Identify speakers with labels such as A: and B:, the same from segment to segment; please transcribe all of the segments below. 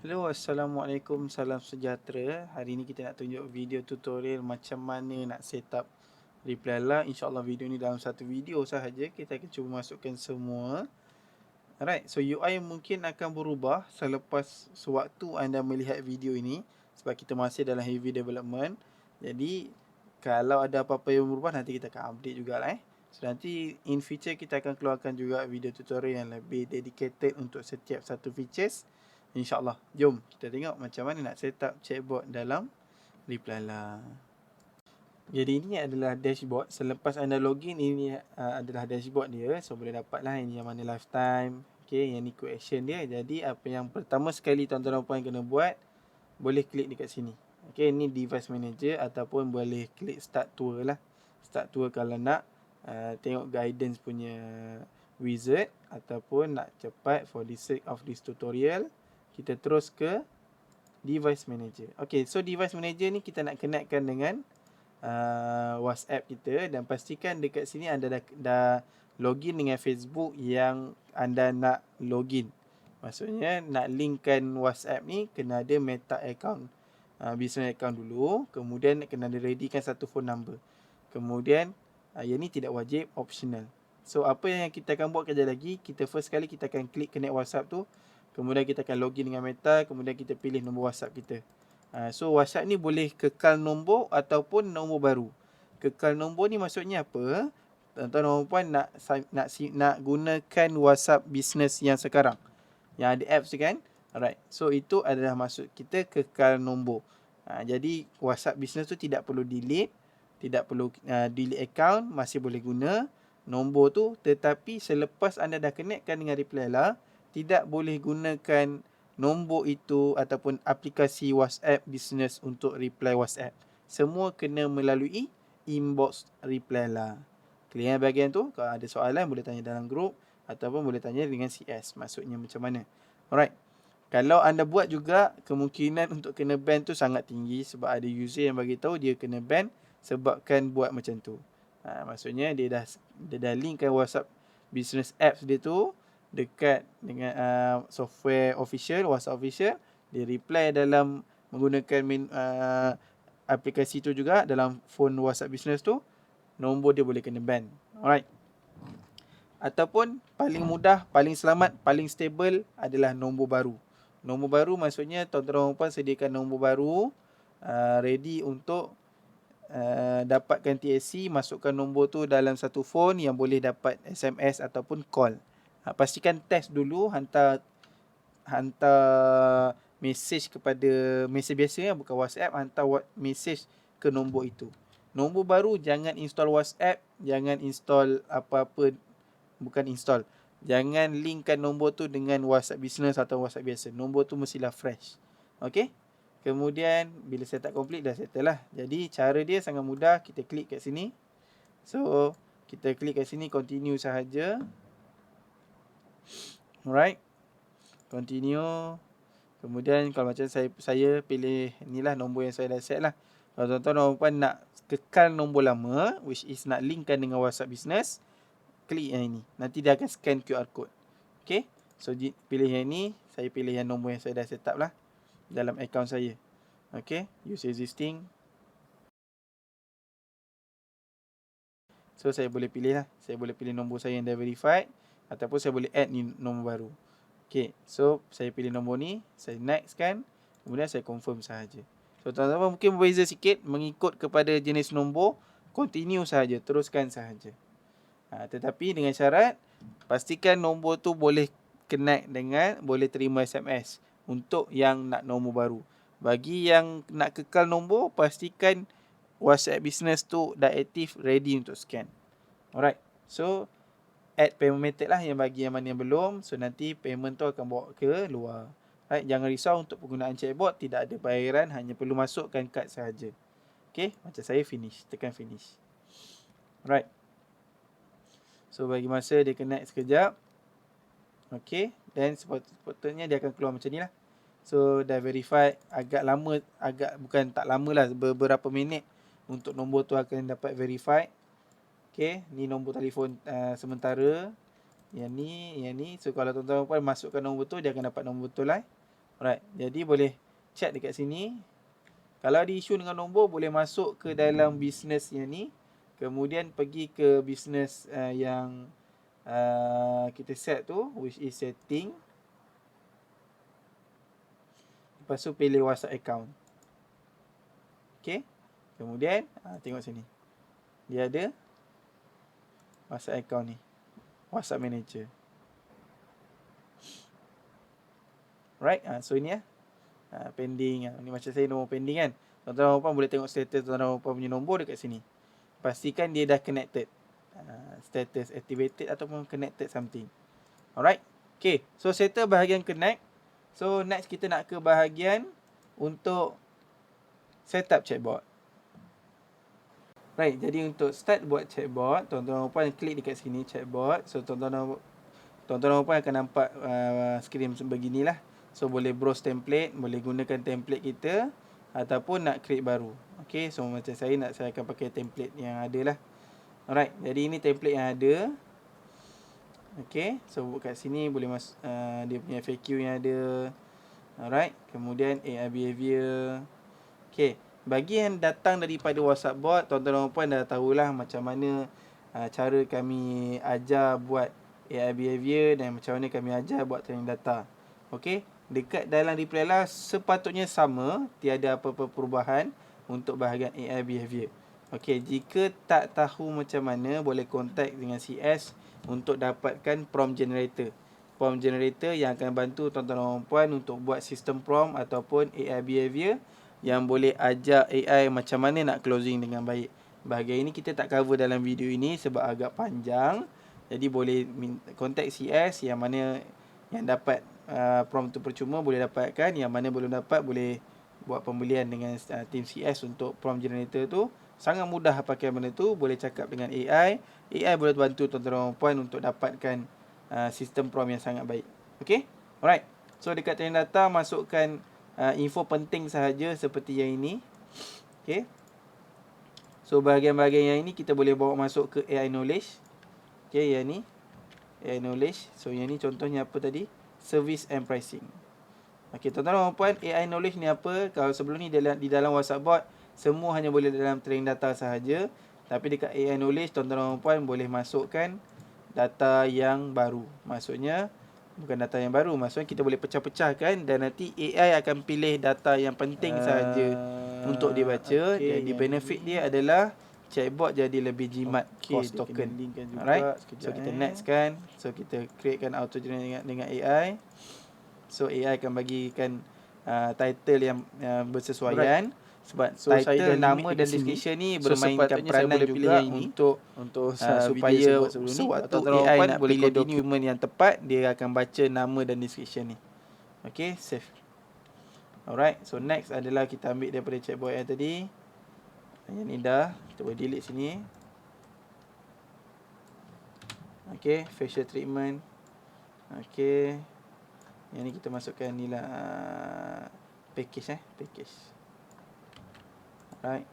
A: Hello, Assalamualaikum, salam sejahtera. Hari ni kita nak tunjuk video tutorial macam mana nak set up reply lah. InsyaAllah video ni dalam satu video sahaja. Kita akan cuba masukkan semua. Alright, so UI mungkin akan berubah selepas sewaktu anda melihat video ini. Sebab kita masih dalam heavy development. Jadi, kalau ada apa-apa yang berubah, nanti kita akan update jugalah So, nanti in future kita akan keluarkan juga video tutorial yang lebih dedicated untuk setiap satu features. InsyaAllah. Jom kita tengok macam mana nak set up chatbot dalam Replyla. Jadi ini adalah dashboard. Selepas anda login, ini adalah dashboard dia. So boleh dapat lah ini yang mana lifetime. Okay, yang ni quick action dia. Jadi apa yang pertama sekali tuan-tuan dan puan kena buat, boleh klik dekat sini. Okay, ini device manager ataupun boleh klik start tour lah. Start tour kalau nak tengok guidance punya wizard ataupun nak cepat for the sake of this tutorial. Kita terus ke device manager. Okay, so device manager ni kita nak connectkan dengan WhatsApp kita dan pastikan dekat sini anda dah login dengan Facebook yang anda nak login. Maksudnya nak linkkan WhatsApp ni kena ada meta account, business account dulu. Kemudian kena ada readykan satu phone number. Kemudian yang ni tidak wajib, optional. So apa yang kita akan buat kejap lagi, kita first kali kita akan klik connect WhatsApp tu. Kemudian kita akan login dengan Meta. Kemudian kita pilih nombor WhatsApp kita. So WhatsApp ni boleh kekal nombor ataupun nombor baru. Kekal nombor ni maksudnya apa? Tuan-tuan dan puan nak gunakan WhatsApp business yang sekarang. Yang ada apps tu kan? Alright. So itu adalah maksud kita kekal nombor. Jadi WhatsApp business tu tidak perlu delete. Tidak perlu delete account. Masih boleh guna nombor tu. Tetapi selepas anda dah connectkan dengan Replyla, tidak boleh gunakan nombor itu ataupun aplikasi WhatsApp business untuk reply WhatsApp. Semua kena melalui inbox Replyla. Clear bahagian tu? Kalau ada soalan boleh tanya dalam grup ataupun boleh tanya dengan CS. Maksudnya macam mana? Alright. Kalau anda buat juga, kemungkinan untuk kena ban tu sangat tinggi sebab ada user yang bagi tahu dia kena ban sebabkan buat macam tu. Maksudnya dia dah linkkan WhatsApp business apps dia tu dekat dengan software official, WhatsApp official. Dia reply dalam menggunakan aplikasi tu juga dalam phone WhatsApp business tu. Nombor dia boleh kena ban. Alright. Ataupun paling mudah, paling selamat, paling stable adalah nombor baru. Nombor baru maksudnya tuan-tuan dan puan sediakan nombor baru ready untuk dapatkan TSC, masukkan nombor tu dalam satu phone yang boleh dapat SMS ataupun call. Pastikan test dulu, hantar message kepada message biasa, bukan WhatsApp, hantar message ke nombor itu. Nombor baru jangan install WhatsApp, jangan install apa-apa, bukan install. Jangan linkkan nombor tu dengan WhatsApp business atau WhatsApp biasa. Nombor tu mestilah fresh. Okey? Kemudian bila setup complete dah settle lah. Jadi cara dia sangat mudah, kita klik kat sini. So, kita klik kat sini continue sahaja. Alright. Continue. Kemudian kalau macam saya pilih inilah nombor yang saya dah set lah. Kalau tuan-tuan dan puan nak kekal nombor lama, which is nak linkkan dengan WhatsApp business, klik yang ini. Nanti dia akan scan QR code. Okay. So pilih yang ini. Saya pilih yang nombor yang saya dah set up lah dalam account saya. Okay. Use existing. So saya boleh pilih lah. Saya boleh pilih nombor saya yang dah verified. Ataupun saya boleh add ni nombor baru. Okay. So saya pilih nombor ni. Saya next kan. Kemudian saya confirm sahaja. So tuan-tuan mungkin berbeza sikit mengikut kepada jenis nombor. Continue sahaja. Teruskan sahaja. Tetapi dengan syarat pastikan nombor tu boleh connect dengan, boleh terima SMS untuk yang nak nombor baru. Bagi yang nak kekal nombor, pastikan WhatsApp business tu dah aktif, ready untuk scan. Alright. So add payment method lah yang bagi yang mana yang belum. So nanti payment tu akan bawa ke luar. Right. Jangan risau untuk penggunaan chatbot, tidak ada bayaran, hanya perlu masukkan kad sahaja. Okay, macam saya finish, tekan finish. Alright. So bagi masa dia connect sekejap. Okay. Dan sepatutnya dia akan keluar macam ni lah. So dah verified. Agak lama. Bukan tak lama lah. Beberapa minit untuk nombor tu akan dapat verified. Okay. Ni nombor telefon sementara. Yang ni. So kalau tuan-tuan puan masukkan nombor tu, dia akan dapat nombor tu lah. Alright, jadi boleh chat dekat sini. Kalau ada isu dengan nombor, boleh masuk ke dalam bisnes yang ni. Kemudian pergi ke bisnes yang kita set tu, which is setting. Lepas tu pilih WhatsApp account. Okay. Kemudian tengok sini. Dia ada WhatsApp account ni. WhatsApp manager. Right. So ini pending. Ni macam saya nombor pending kan. Tuan-tuan dan puan boleh tengok status tuan-tuan dan puan punya nombor dekat sini. Pastikan dia dah connected. Status activated ataupun connected something. Alright. Okay. So settle bahagian connect. So next kita nak ke bahagian untuk setup chatbot. Right. Jadi untuk start buat chatbot, tuan-tuan dan puan klik dekat sini chatbot. So tuan-tuan dan puan akan nampak skrin beginilah. So boleh browse template, boleh gunakan template kita ataupun nak create baru. Okay, so macam saya akan pakai template yang ada lah. Alright, jadi ini template yang ada. Okay, so kat sini boleh dia punya FAQ yang ada. Alright, kemudian AI behavior. Okay, bagi yang datang daripada WhatsApp bot, tuan-tuan dan puan dah tahulah macam mana cara kami ajar buat AI behavior dan macam mana kami ajar buat training data. Okay, dekat dalam reply lah sepatutnya sama, tiada apa-apa perubahan untuk bahagian AI behavior. Okay, jika tak tahu macam mana, boleh contact dengan CS untuk dapatkan prompt generator. Prompt generator yang akan bantu tuan-tuan dan puan untuk buat sistem prompt ataupun AI behavior yang boleh ajar AI macam mana nak closing dengan baik. Bahagian ini kita tak cover dalam video ini sebab agak panjang. Jadi boleh contact CS yang mana yang dapat prompt tu percuma boleh dapatkan, yang mana belum dapat boleh buat pembelian dengan team CS untuk prompt generator tu. Sangat mudah pakai benda tu, boleh cakap dengan AI. AI boleh bantu tuan-tuan dan puan untuk dapatkan sistem prompt yang sangat baik. Okay? Alright. So dekat training data masukkan info penting sahaja seperti yang ini. Okay. So bahagian-bahagian yang ini kita boleh bawa masuk ke AI knowledge. Okay, yang ni AI knowledge. So yang ni contohnya apa tadi? Service and pricing. Okay, tuan-tuan dan puan, AI knowledge ni apa? Kalau sebelum ni di dalam WhatsApp bot, semua hanya boleh dalam training data sahaja. Tapi dekat AI knowledge, tuan-tuan dan puan boleh masukkan data yang baru. Maksudnya bukan data yang baru, maksudnya kita boleh pecah-pecahkan dan nanti AI akan pilih data yang penting sahaja untuk dibaca. Okay, jadi benefit dia adalah chatbot jadi lebih jimat cost token. Alright. So kita next kan. So kita createkan auto generate dengan AI. So AI akan bagikan title yang bersesuaian. Sebab so title, nama dan description ni bermainkan peranan juga untuk supaya sewaktu AI nak pilih dokumen yang tepat, dia akan baca nama dan description ni. Okay, save. Alright, so next adalah kita ambil daripada chatbot yang tadi. Yang ni dah, kita boleh delete sini. Okay, facial treatment. Okay, yang ni kita masukkan ni lah package package. Alright.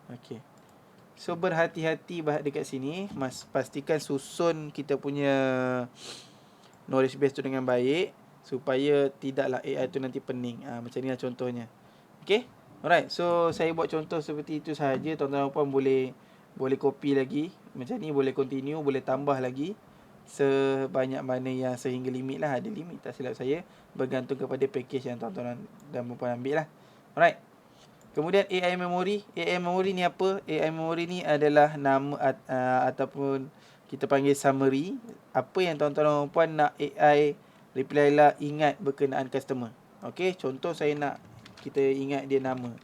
A: Okay. So berhati-hati dekat sini, pastikan susun kita punya knowledge base tu dengan baik supaya tidaklah AI tu nanti pening. Macam ni lah contohnya. Okay. Alright. So saya buat contoh seperti itu sahaja. Tuan-tuan dan puan boleh copy lagi. Macam ni boleh continue, boleh tambah lagi sebanyak mana yang sehingga limit lah. Ada limit tak silap saya, bergantung kepada package yang tuan-tuan dan puan ambil lah. Alright. Kemudian AI memory. AI memory ni apa? AI memory ni adalah nama ataupun kita panggil summary. Apa yang tuan-tuan dan puan nak AI reply lah ingat berkenaan customer. Okey, contoh saya nak kita ingat dia nama.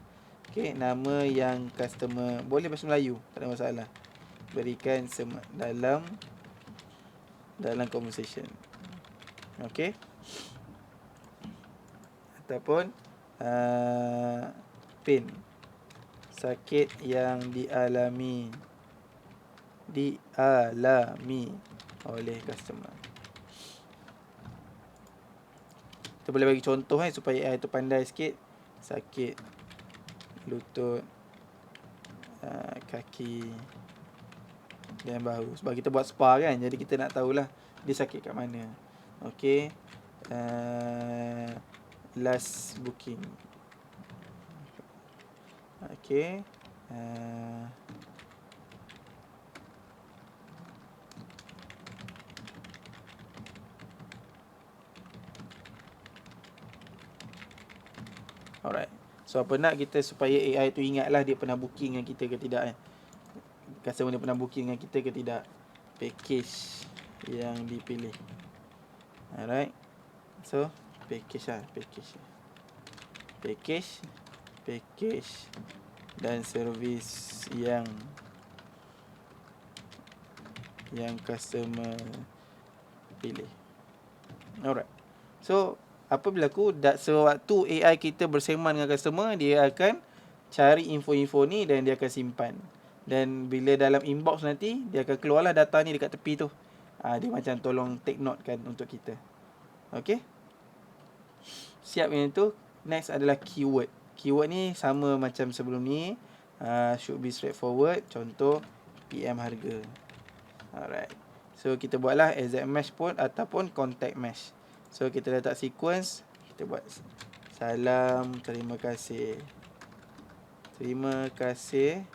A: Okey, nama yang customer. Boleh bahasa Melayu, tak ada masalah. Berikan dalam conversation. Okey. Ataupun pain, sakit yang dialami oleh customer. Kita boleh bagi contoh supaya AI tu pandai sikit. Sakit lutut, kaki dan bahu. Sebab kita buat spa kan, jadi kita nak tahulah dia sakit kat mana. Okay. Last booking. Okay. Alright. So apa nak kita supaya AI tu ingatlah dia pernah booking dengan kita ke tidak customer dia pernah booking dengan kita ke tidak. Package yang dipilih. Alright. So package lah, package dan servis yang customer pilih. Alright. So apa berlaku sewaktu AI kita bersembang dengan customer, dia akan cari info-info ni dan dia akan simpan. Dan bila dalam inbox nanti, dia akan keluarlah data ni dekat tepi tu. Dia macam tolong take note kan untuk kita. Okay. Siap yang itu. Next adalah keyword. Keyword ni sama macam sebelum ni. Should be straightforward. Contoh PM harga. Alright. So kita buatlah exact match pun ataupun contact match. So kita letak sequence. Kita buat salam, terima kasih. Terima kasih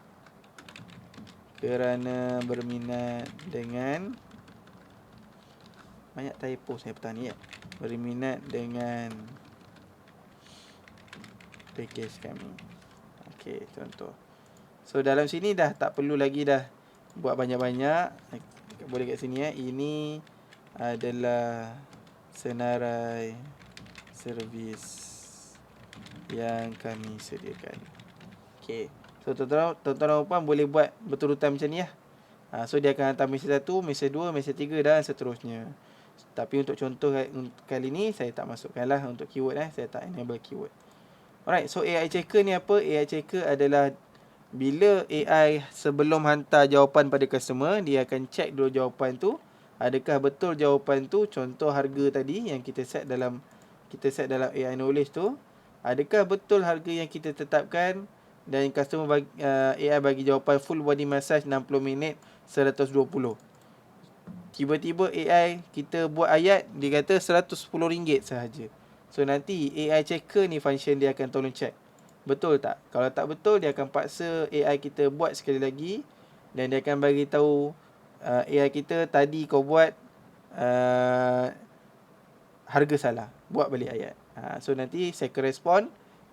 A: kerana berminat dengan, banyak typo saya petang ni ya. Berminat dengan package kami. Okey, contoh. So dalam sini dah tak perlu lagi dah buat banyak-banyak. Boleh kat sini ya. Ini adalah senarai servis yang kami sediakan. Okey. So tuan-tuan dan puan boleh buat beturutan macam ni lah. So dia akan hantar mesej 1, mesej 2, mesej 3 dan seterusnya. Tapi untuk contoh kali ni saya tak masukkan lah untuk keyword saya tak enable keyword. Alright, so AI checker ni apa? AI checker adalah bila AI sebelum hantar jawapan pada customer, dia akan check dulu jawapan tu. Adakah betul jawapan tu, contoh harga tadi yang kita set dalam AI knowledge tu. Adakah betul harga yang kita tetapkan dan customer AI bagi jawapan full body massage 60 minit 120. Tiba-tiba AI kita buat ayat, dia kata RM110 sahaja. So nanti AI checker ni function dia akan tolong check. Betul tak? Kalau tak betul, dia akan paksa AI kita buat sekali lagi. Dan dia akan bagi tahu AI kita tadi kau buat harga salah. Buat balik ayat. So nanti second respond,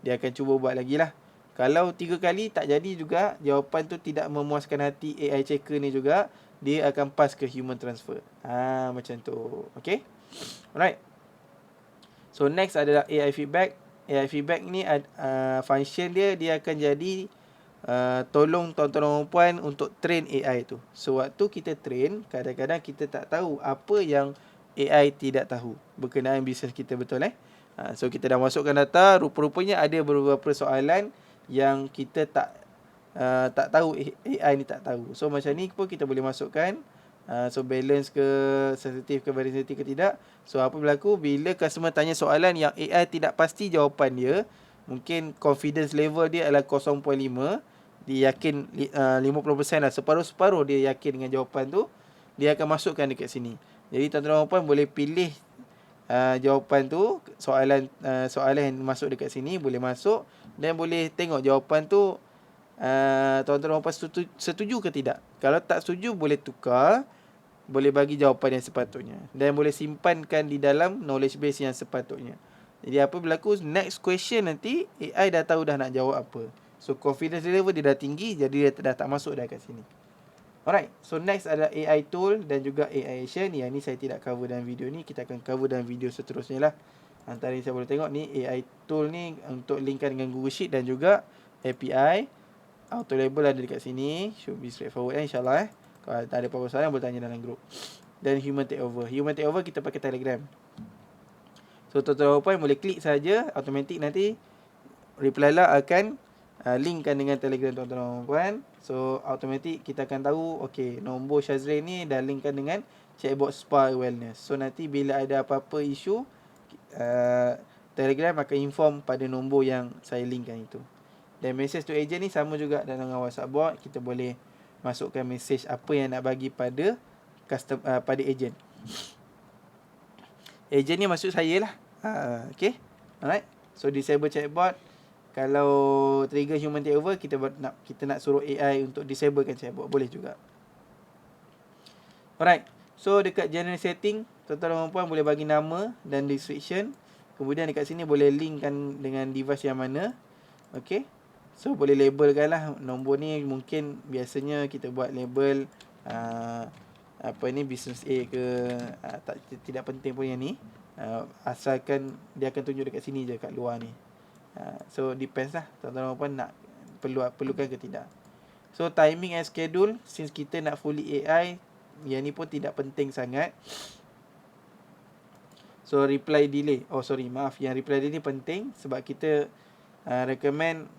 A: dia akan cuba buat lagi lah. Kalau 3 kali tak jadi juga, jawapan tu tidak memuaskan hati AI checker ni juga, dia akan pass ke human transfer. Macam tu. Okay. Alright. So next adalah AI feedback. AI feedback ni function dia akan jadi tolong tuan-tuan dan puan untuk train AI tu. So waktu kita train, kadang-kadang kita tak tahu apa yang AI tidak tahu berkenaan bisnes kita, betul So kita dah masukkan data, rupa-rupanya ada beberapa soalan yang kita tak tahu, AI ni tak tahu. So macam ni pun kita boleh masukkan. So balance ke, sensitif ke, very sensitif ke tidak. So apa berlaku bila customer tanya soalan yang AI tidak pasti jawapan dia, mungkin confidence level dia adalah 0.5, dia yakin 50% lah, separuh-separuh dia yakin dengan jawapan tu, dia akan masukkan dekat sini. Jadi tuan-tuan dan puan boleh pilih jawapan tu, soalan yang masuk dekat sini boleh masuk dan boleh tengok jawapan tu tuan-tuan dan puan setuju ke tidak. Kalau tak setuju, boleh tukar, boleh bagi jawapan yang sepatutnya dan boleh simpankan di dalam knowledge base yang sepatutnya. Jadi apa berlaku, next question nanti AI dah tahu dah nak jawab apa. So confidence level dia dah tinggi, jadi dia dah tak masuk dah kat sini. Alright, so next adalah AI tool dan juga AI action. Yang ni saya tidak cover dalam video ni, kita akan cover dalam video seterusnya lah. Antara yang saya boleh tengok ni, AI tool ni untuk linkkan dengan Google Sheet dan juga API. Auto label ada dekat sini, should be straightforward insyaAllah Kalau tak ada apa-apa soalan, boleh tanya dalam group. Dan human takeover. Human takeover kita pakai Telegram. So tuan-tuan boleh klik saja, automatic nanti reply lah akan linkkan dengan Telegram tuan-tuan. So automatic kita akan tahu, okay, nombor Shazrin ni dah linkkan dengan chatbot Spa Wellness. So nanti bila ada apa-apa isu, Telegram akan inform pada nombor yang saya linkkan itu. Dan message to agent ni sama juga dalam WhatsApp bot. Kita boleh masukkan message apa yang nak bagi pada pada agent. agent ni maksud saya lah. Okay. Alright. So disable chatbot. Kalau trigger human takeover, kita nak suruh AI untuk disablekan chatbot. Boleh juga. Alright. So dekat general setting, tuan-tuan dan puan boleh bagi nama dan description. Kemudian dekat sini boleh linkkan dengan device yang mana. Okay. So boleh labelkan lah. Nombor ni mungkin biasanya kita buat label business A ke, tidak penting pun yang ni. Asalkan dia akan tunjuk dekat sini je, kat luar ni. So depends lah tuan-tuan dan puan nak perlukan ke tidak. So timing and schedule, since kita nak fully AI, yang ni pun tidak penting sangat. So reply delay, yang reply delay ni penting sebab kita recommend.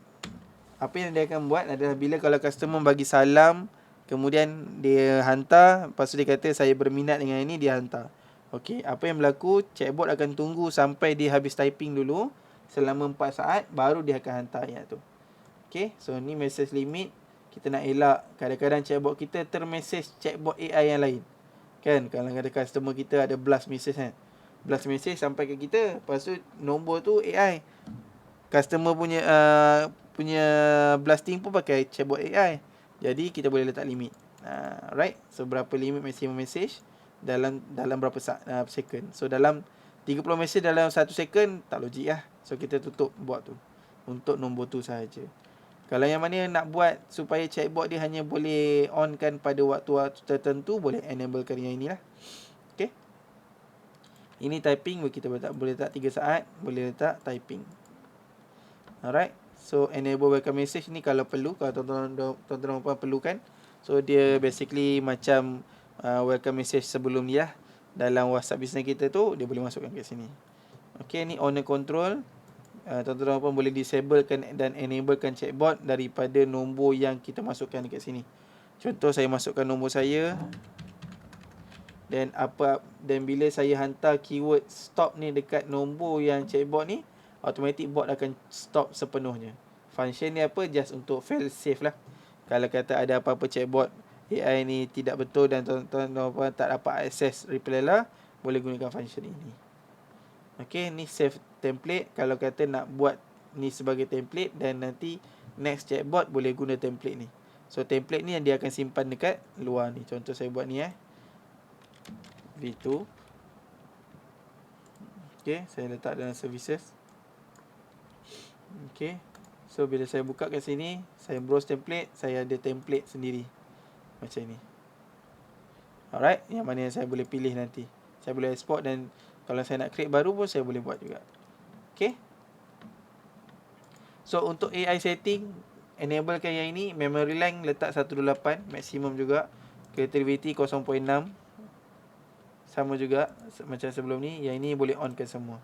A: Apa yang dia akan buat adalah bila kalau customer bagi salam, kemudian dia hantar, lepas tu dia kata saya berminat dengan ini, dia hantar. Okey, apa yang berlaku, chatbot akan tunggu sampai dia habis typing dulu selama 4 saat, baru dia akan hantar ayat tu. Okey, so ni message limit. Kita nak elak kadang-kadang chatbot kita termessage chatbot AI yang lain. Kan, kalau ada customer kita ada blast message kan. Blast message sampai ke kita, lepas tu nombor tu AI. Customer punya blasting pun pakai chatbot AI. Jadi kita boleh letak limit. Right. So berapa limit maximum message dalam berapa second. So dalam 30 message dalam 1 second, tak logik lah. So kita tutup bot tu untuk nombor tu sahaja. Kalau yang mana nak buat supaya chatbot dia hanya boleh on kan pada waktu-waktu tertentu, boleh enablekan yang inilah. Okay. Ini typing, kita boleh letak 3 saat, boleh letak typing. Alright. So enable welcome message ni kalau perlu, kalau tuan-tuan puan perlukan. So dia basically macam welcome message sebelum ni lah. Dalam WhatsApp business kita tu, dia boleh masukkan kat sini. Okay, ni owner control. Tuan-tuan puan boleh disablekan dan enablekan chatbot daripada nombor yang kita masukkan dekat sini. Contoh saya masukkan nombor saya. Dan bila saya hantar keyword stop ni dekat nombor yang chatbot ni, automatic bot akan stop sepenuhnya. Function ni apa? Just untuk fail safe lah. Kalau kata ada apa-apa chatbot AI ni tidak betul dan tuan-tuan tak dapat akses reply lah, boleh gunakan function ini. Okay, ni save template. Kalau kata nak buat ni sebagai template dan nanti next chatbot boleh guna template ni. So template ni yang dia akan simpan dekat luar ni. Contoh saya buat ni V2. Okay, saya letak dalam services. Okay. So bila saya buka kat sini, saya browse template, saya ada template sendiri. Macam ni. Alright, yang mana yang saya boleh pilih nanti. Saya boleh export dan kalau saya nak create baru pun saya boleh buat juga. Okay. So untuk AI setting, enablekan yang ini, memory length letak 128, maksimum juga. Creativity 0.6. Sama juga macam sebelum ni. Yang ini boleh on kan semua.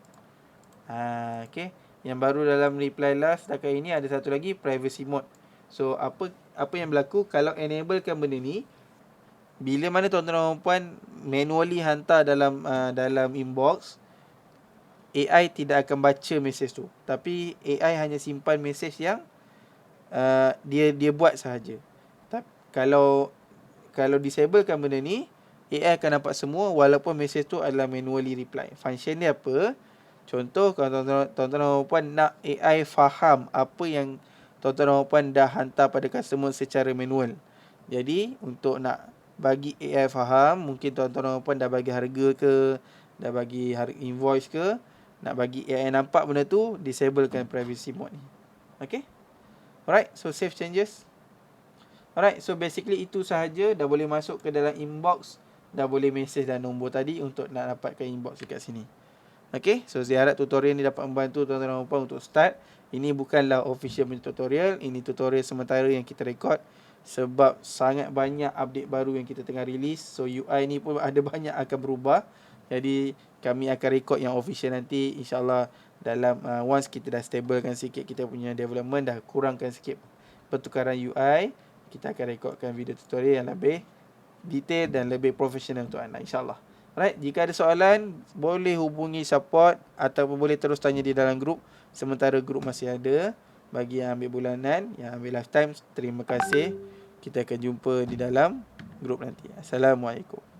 A: Okay. Yang baru dalam reply last setakat ini ada satu lagi, privacy mode. So apa yang berlaku kalau enablekan benda ni, bila mana tuan-tuan dan puan manually hantar dalam inbox, AI tidak akan baca message tu. Tapi AI hanya simpan message yang dia buat sahaja. Kalau disablekan benda ni, AI akan nampak semua walaupun message tu adalah manually reply. Function dia apa? Contoh, kalau tuan-tuan dan puan nak AI faham apa yang tuan-tuan dan puan dah hantar pada customer secara manual. Jadi, untuk nak bagi AI faham, mungkin tuan-tuan dan puan dah bagi harga ke, dah bagi invoice ke, nak bagi AI nampak benda tu, disablekan privacy mode ni. Okay? Alright, so save changes. Alright, so basically itu sahaja. Dah boleh masuk ke dalam inbox, dah boleh message dan nombor tadi untuk nak dapatkan inbox dekat sini. Okay, so saya harap tutorial ni dapat membantu tuan-tuan dan puan untuk start. Ini bukanlah official tutorial, ini tutorial sementara yang kita record sebab sangat banyak update baru yang kita tengah release. So UI ni pun ada banyak akan berubah. Jadi kami akan record yang official nanti, InsyaAllah dalam once kita dah stablekan sikit kita punya development, dah kurangkan sikit pertukaran UI, kita akan recordkan video tutorial yang lebih detail dan lebih profesional untuk anda, InsyaAllah. Alright, jika ada soalan, boleh hubungi support ataupun boleh terus tanya di dalam grup. Sementara grup masih ada. Bagi yang ambil bulanan, yang ambil lifetime, terima kasih. Kita akan jumpa di dalam grup nanti. Assalamualaikum.